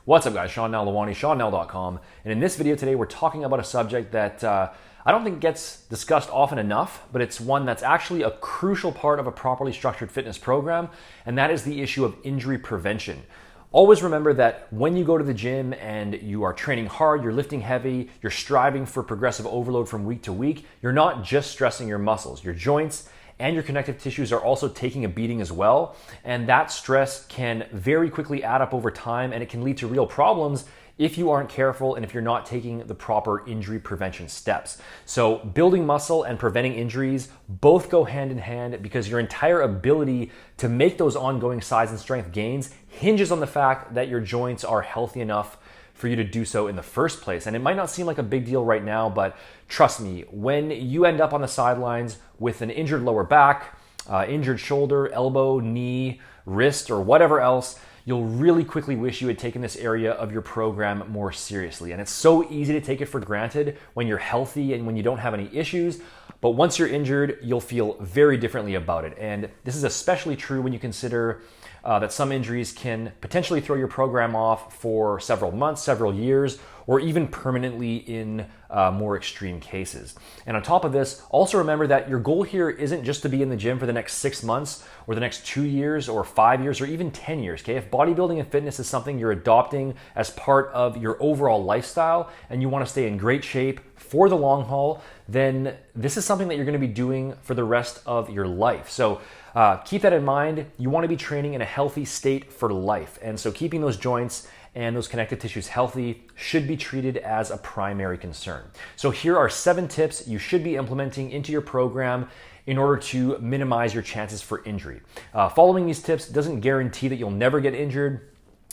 What's up guys, Sean Nalawani, SeanNal.com, and in this video today we're talking about a subject that I don't think gets discussed often enough, but it's one that's actually a crucial part of a properly structured fitness program, and that is the issue of injury prevention. Always remember that when you go to the gym and you are training hard, you're lifting heavy, you're striving for progressive overload from week to week, you're not just stressing your muscles, your joints and your connective tissues are also taking a beating as well. And that stress can very quickly add up over time, and it can lead to real problems if you aren't careful and if you're not taking the proper injury prevention steps. So building muscle and preventing injuries both go hand in hand, because your entire ability to make those ongoing size and strength gains hinges on the fact that your joints are healthy enough for you to do so in the first place. And it might not seem like a big deal right now, but trust me, when you end up on the sidelines with an injured lower back, injured shoulder, elbow, knee, wrist, or whatever else, you'll really quickly wish you had taken this area of your program more seriously. And it's so easy to take it for granted when you're healthy and when you don't have any issues. But once you're injured, you'll feel very differently about it. And this is especially true when you consider that some injuries can potentially throw your program off for several months, several years, or even permanently in more extreme cases. And on top of this, also remember that your goal here isn't just to be in the gym for the next 6 months or the next 2 years or 5 years or even 10 years, okay? If bodybuilding and fitness is something you're adopting as part of your overall lifestyle and you want to stay in great shape for the long haul, then this is something that you're going to be doing for the rest of your life. So keep that in mind. You want to be training in a healthy state for life. And so keeping those joints and those connective tissues healthy should be treated as a primary concern. So here are 7 tips you should be implementing into your program in order to minimize your chances for injury. Following these tips doesn't guarantee that you'll never get injured.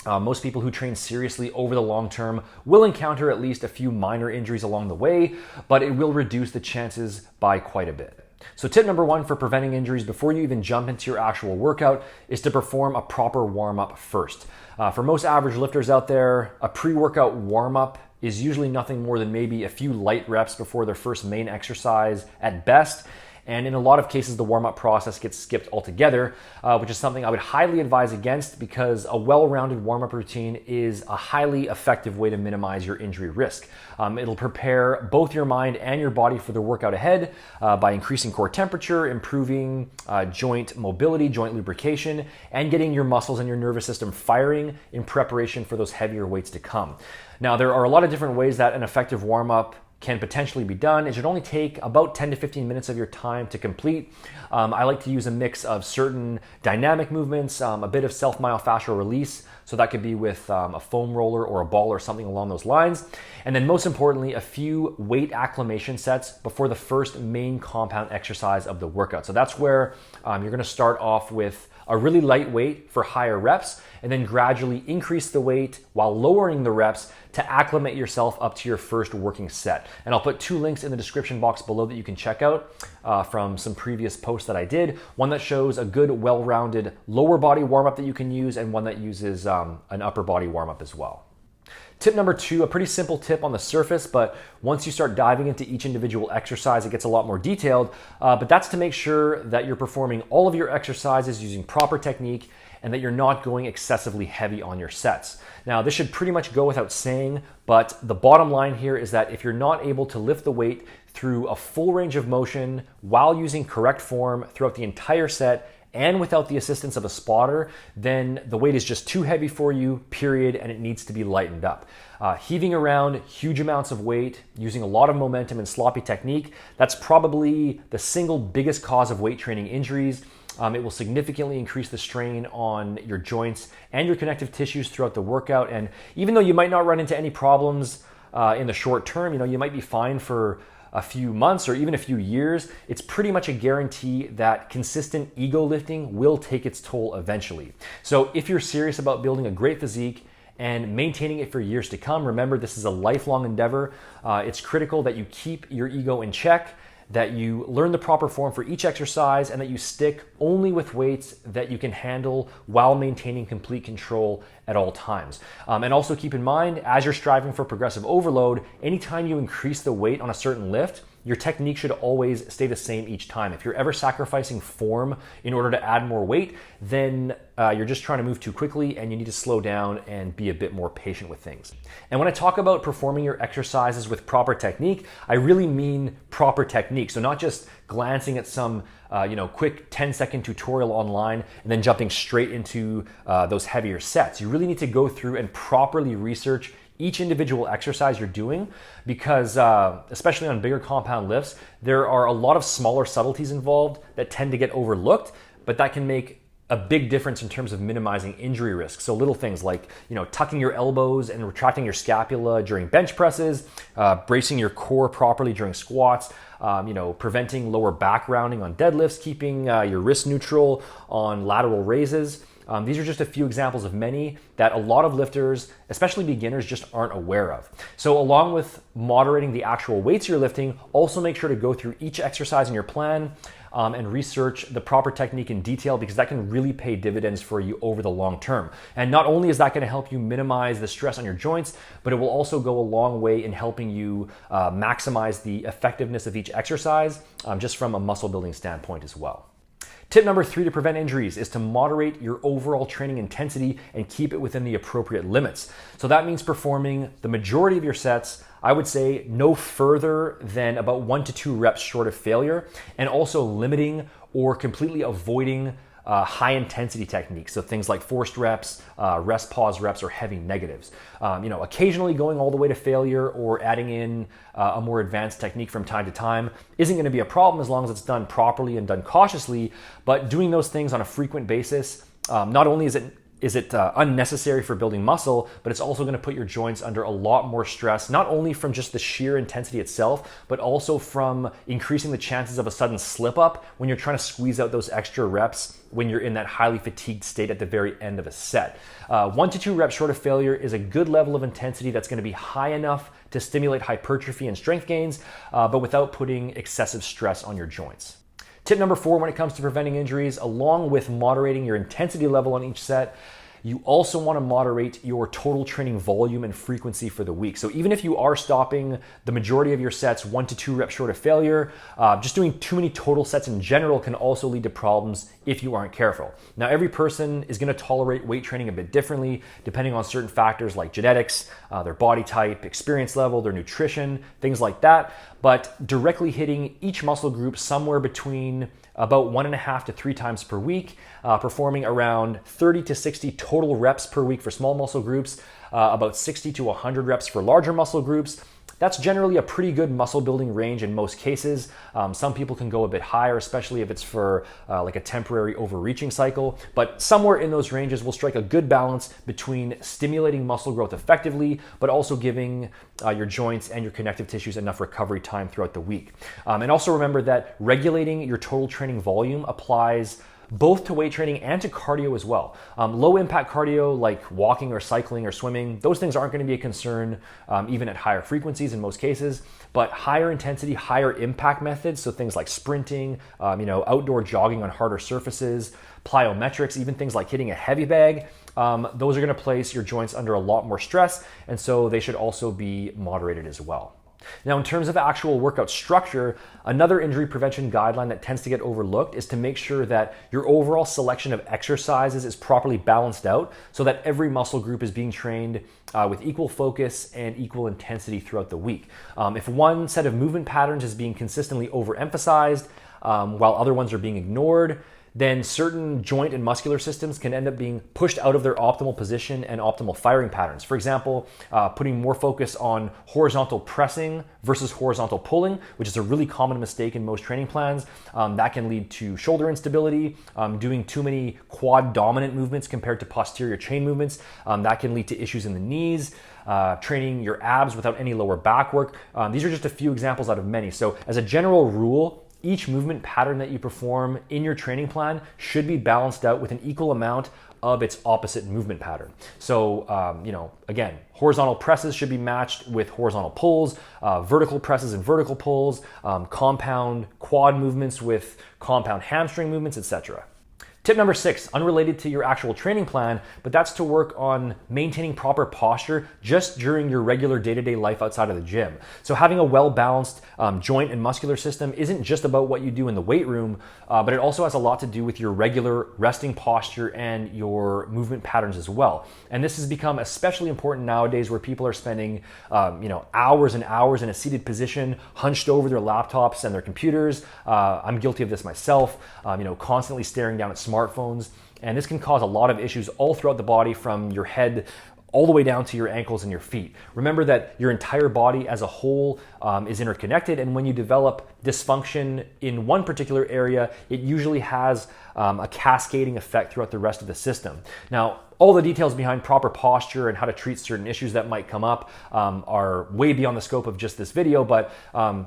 Most people who train seriously over the long term will encounter at least a few minor injuries along the way, but it will reduce the chances by quite a bit. So tip number 1 for preventing injuries before you even jump into your actual workout is to perform a proper warm-up first. For most average lifters out there, a pre-workout warm-up is usually nothing more than maybe a few light reps before their first main exercise at best. And in a lot of cases, the warm-up process gets skipped altogether, which is something I would highly advise against, because a well-rounded warm-up routine is a highly effective way to minimize your injury risk. It'll prepare both your mind and your body for the workout ahead by increasing core temperature, improving joint mobility, joint lubrication, and getting your muscles and your nervous system firing in preparation for those heavier weights to come. Now, there are a lot of different ways that an effective warm-up can potentially be done. It should only take about 10 to 15 minutes of your time to complete. I like to use a mix of certain dynamic movements, a bit of self-myofascial release, so that could be with a foam roller or a ball or something along those lines. And then most importantly, a few weight acclimation sets before the first main compound exercise of the workout. So that's where you're gonna start off with a really light weight for higher reps, and then gradually increase the weight while lowering the reps to acclimate yourself up to your first working set. And I'll put 2 links in the description box below that you can check out from some previous posts that I did. One that shows a good, well-rounded lower body warm-up that you can use, and one that uses an upper body warm-up as well. Tip number 2, a pretty simple tip on the surface, but once you start diving into each individual exercise, it gets a lot more detailed. But that's to make sure that you're performing all of your exercises using proper technique and that you're not going excessively heavy on your sets. Now, this should pretty much go without saying, but the bottom line here is that if you're not able to lift the weight through a full range of motion while using correct form throughout the entire set, and without the assistance of a spotter, then the weight is just too heavy for you, period, and it needs to be lightened up. Heaving around huge amounts of weight, using a lot of momentum and sloppy technique, that's probably the single biggest cause of weight training injuries. It will significantly increase the strain on your joints and your connective tissues throughout the workout. And even though you might not run into any problems in the short term, you might be fine for a few months or even a few years, it's pretty much a guarantee that consistent ego lifting will take its toll eventually. So if you're serious about building a great physique and maintaining it for years to come, remember this is a lifelong endeavor. It's critical that you keep your ego in check, that you learn the proper form for each exercise, and that you stick only with weights that you can handle while maintaining complete control at all times. And also keep in mind, as you're striving for progressive overload, anytime you increase the weight on a certain lift, your technique should always stay the same each time. If you're ever sacrificing form in order to add more weight, then you're just trying to move too quickly and you need to slow down and be a bit more patient with things. And when I talk about performing your exercises with proper technique, I really mean proper technique. So not just glancing at some quick 10-second tutorial online and then jumping straight into those heavier sets. You really need to go through and properly research each individual exercise you're doing, because especially on bigger compound lifts, there are a lot of smaller subtleties involved that tend to get overlooked, but that can make a big difference in terms of minimizing injury risk. So little things like, tucking your elbows and retracting your scapula during bench presses, bracing your core properly during squats, preventing lower back rounding on deadlifts, keeping your wrist neutral on lateral raises. These are just a few examples of many that a lot of lifters, especially beginners, just aren't aware of. So along with moderating the actual weights you're lifting, also make sure to go through each exercise in your plan and research the proper technique in detail, because that can really pay dividends for you over the long term. And not only is that going to help you minimize the stress on your joints, but it will also go a long way in helping you maximize the effectiveness of each exercise, just from a muscle building standpoint as well. Tip number 3 to prevent injuries is to moderate your overall training intensity and keep it within the appropriate limits. So that means performing the majority of your sets, I would say, no further than about 1 to 2 reps short of failure, and also limiting or completely avoiding high intensity techniques. So things like forced reps, rest pause reps, or heavy negatives. Occasionally going all the way to failure or adding in a more advanced technique from time to time isn't going to be a problem as long as it's done properly and done cautiously. But doing those things on a frequent basis, not only is it unnecessary for building muscle, but it's also going to put your joints under a lot more stress, not only from just the sheer intensity itself, but also from increasing the chances of a sudden slip up when you're trying to squeeze out those extra reps when you're in that highly fatigued state at the very end of a set. 1 to 2 reps short of failure is a good level of intensity that's going to be high enough to stimulate hypertrophy and strength gains, but without putting excessive stress on your joints. Tip number 4 when it comes to preventing injuries, along with moderating your intensity level on each set, you also want to moderate your total training volume and frequency for the week. So even if you are stopping the majority of your sets 1 to 2 reps short of failure, just doing too many total sets in general can also lead to problems if you aren't careful. Now, every person is going to tolerate weight training a bit differently, depending on certain factors like genetics, their body type, experience level, their nutrition, things like that. But directly hitting each muscle group somewhere between about 1.5 to 3 times per week, performing around 30 to 60 total reps per week for small muscle groups, about 60 to 100 reps for larger muscle groups. That's generally a pretty good muscle building range in most cases. Some people can go a bit higher, especially if it's for like a temporary overreaching cycle, but somewhere in those ranges will strike a good balance between stimulating muscle growth effectively, but also giving your joints and your connective tissues enough recovery time throughout the week. And also remember that regulating your total training volume applies both to weight training and to cardio as well. Low impact cardio like walking or cycling or swimming, those things aren't going to be a concern even at higher frequencies in most cases, but higher intensity, higher impact methods, so things like sprinting, outdoor jogging on harder surfaces, plyometrics, even things like hitting a heavy bag, those are going to place your joints under a lot more stress, and so they should also be moderated as well. Now, in terms of actual workout structure, another injury prevention guideline that tends to get overlooked is to make sure that your overall selection of exercises is properly balanced out so that every muscle group is being trained with equal focus and equal intensity throughout the week. If one set of movement patterns is being consistently overemphasized while other ones are being ignored, then certain joint and muscular systems can end up being pushed out of their optimal position and optimal firing patterns. For example, putting more focus on horizontal pressing versus horizontal pulling, which is a really common mistake in most training plans. That can lead to shoulder instability, doing too many quad dominant movements compared to posterior chain movements. That can lead to issues in the knees. Training your abs without any lower back work. These are just a few examples out of many. So as a general rule, each movement pattern that you perform in your training plan should be balanced out with an equal amount of its opposite movement pattern. So, again, horizontal presses should be matched with horizontal pulls, vertical presses and vertical pulls, compound quad movements with compound hamstring movements, etc. Tip number 6, unrelated to your actual training plan, but that's to work on maintaining proper posture just during your regular day-to-day life outside of the gym. So having a well-balanced joint and muscular system isn't just about what you do in the weight room, but it also has a lot to do with your regular resting posture and your movement patterns as well. And this has become especially important nowadays where people are spending hours and hours in a seated position, hunched over their laptops and their computers. I'm guilty of this myself, constantly staring down at smartphones. And this can cause a lot of issues all throughout the body, from your head all the way down to your ankles and your feet. Remember that your entire body as a whole is interconnected, and when you develop dysfunction in one particular area, it usually has a cascading effect throughout the rest of the system. Now, all the details behind proper posture and how to treat certain issues that might come up are way beyond the scope of just this video, but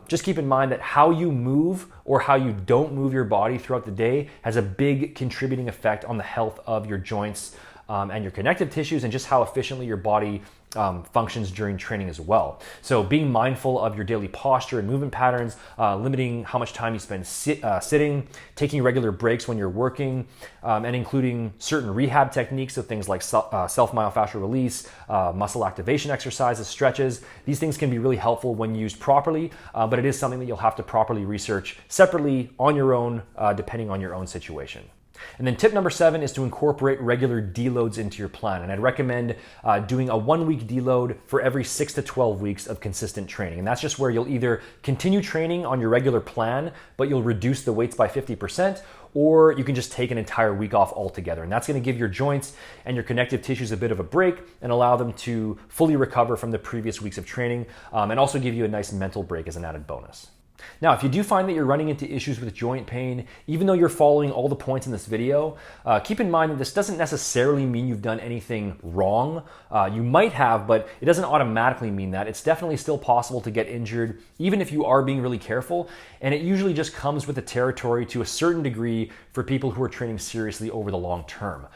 just keep in mind that how you move or how you don't move your body throughout the day has a big contributing effect on the health of your joints and your connective tissues, and just how efficiently your body functions during training as well. So being mindful of your daily posture and movement patterns, limiting how much time you spend sitting, taking regular breaks when you're working, and including certain rehab techniques, so things like self-myofascial release, muscle activation exercises, stretches. These things can be really helpful when used properly, but it is something that you'll have to properly research separately on your own, depending on your own situation. And then tip number 7 is to incorporate regular deloads into your plan. And I'd recommend doing a 1-week deload for every 6 to 12 weeks of consistent training. And that's just where you'll either continue training on your regular plan, but you'll reduce the weights by 50%, or you can just take an entire week off altogether. And that's going to give your joints and your connective tissues a bit of a break and allow them to fully recover from the previous weeks of training, and also give you a nice mental break as an added bonus. Now, if you do find that you're running into issues with joint pain, even though you're following all the points in this video, keep in mind that this doesn't necessarily mean you've done anything wrong. You might have, but it doesn't automatically mean that. It's definitely still possible to get injured, even if you are being really careful. And it usually just comes with the territory to a certain degree for people who are training seriously over the long term.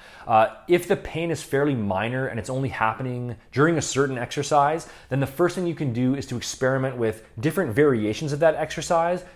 If the pain is fairly minor and it's only happening during a certain exercise, then the first thing you can do is to experiment with different variations of that exercise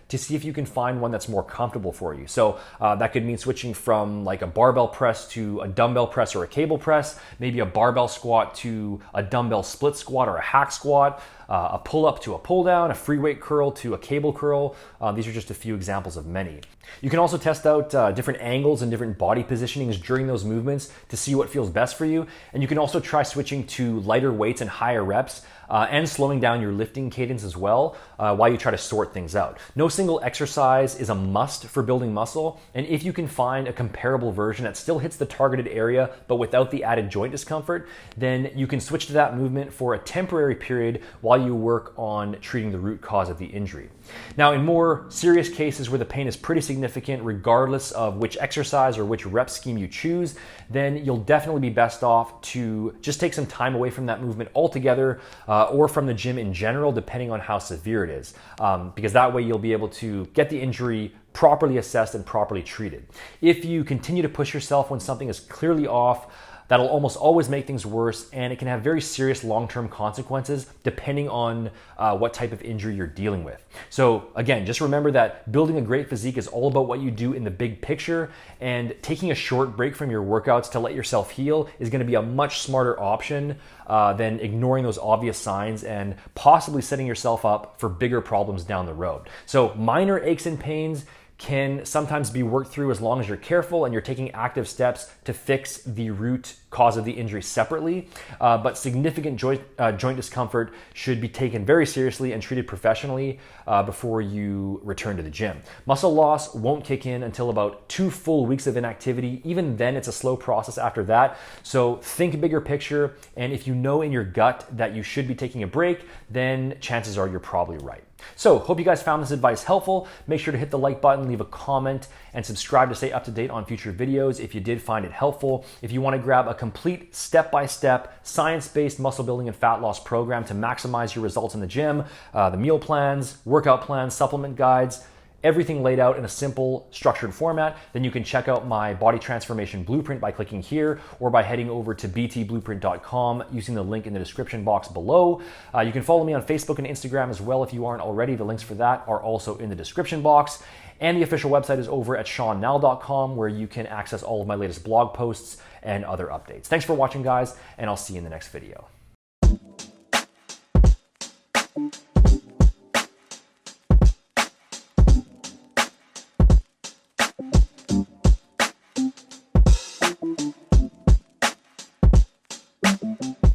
to see if you can find one that's more comfortable for you. So that could mean switching from like a barbell press to a dumbbell press or a cable press, maybe a barbell squat to a dumbbell split squat or a hack squat, a pull-up to a pull-down, a free weight curl to a cable curl. These are just a few examples of many. You can also test out different angles and different body positionings during those movements to see what feels best for you. And you can also try switching to lighter weights and higher reps, and slowing down your lifting cadence as well, while you try to sort things out. No single exercise is a must for building muscle, and if you can find a comparable version that still hits the targeted area but without the added joint discomfort, then you can switch to that movement for a temporary period while you work on treating the root cause of the injury. Now, in more serious cases where the pain is pretty significant, regardless of which exercise or which rep scheme you choose, then you'll definitely be best off to just take some time away from that movement altogether, or from the gym in general, depending on how severe it is, because that way you'll be able to get the injury properly assessed and properly treated. If you continue to push yourself when something is clearly off, that'll almost always make things worse, and it can have very serious long-term consequences depending on what type of injury you're dealing with. So again, just remember that building a great physique is all about what you do in the big picture, and taking a short break from your workouts to let yourself heal is going to be a much smarter option than ignoring those obvious signs and possibly setting yourself up for bigger problems down the road. So minor aches and pains can sometimes be worked through as long as you're careful and you're taking active steps to fix the root cause of the injury separately. But significant joint discomfort should be taken very seriously and treated professionally before you return to the gym. Muscle loss won't kick in until about 2 full weeks of inactivity. Even then, it's a slow process after that. So think bigger picture, and if you know in your gut that you should be taking a break, then chances are you're probably right. So, hope you guys found this advice helpful. Make sure to hit the like button, leave a comment, and subscribe to stay up to date on future videos if you did find it helpful. If you want to grab a complete step-by-step, science-based muscle building and fat loss program to maximize your results in the gym, the meal plans, workout plans, supplement guides, everything laid out in a simple, structured format, then you can check out my body transformation blueprint by clicking here or by heading over to btblueprint.com using the link in the description box below. You can follow me on Facebook and Instagram as well if you aren't already. The links for that are also in the description box. And the official website is over at SeanNell.com, where you can access all of my latest blog posts and other updates. Thanks for watching, guys, and I'll see you in the next video. Thank you.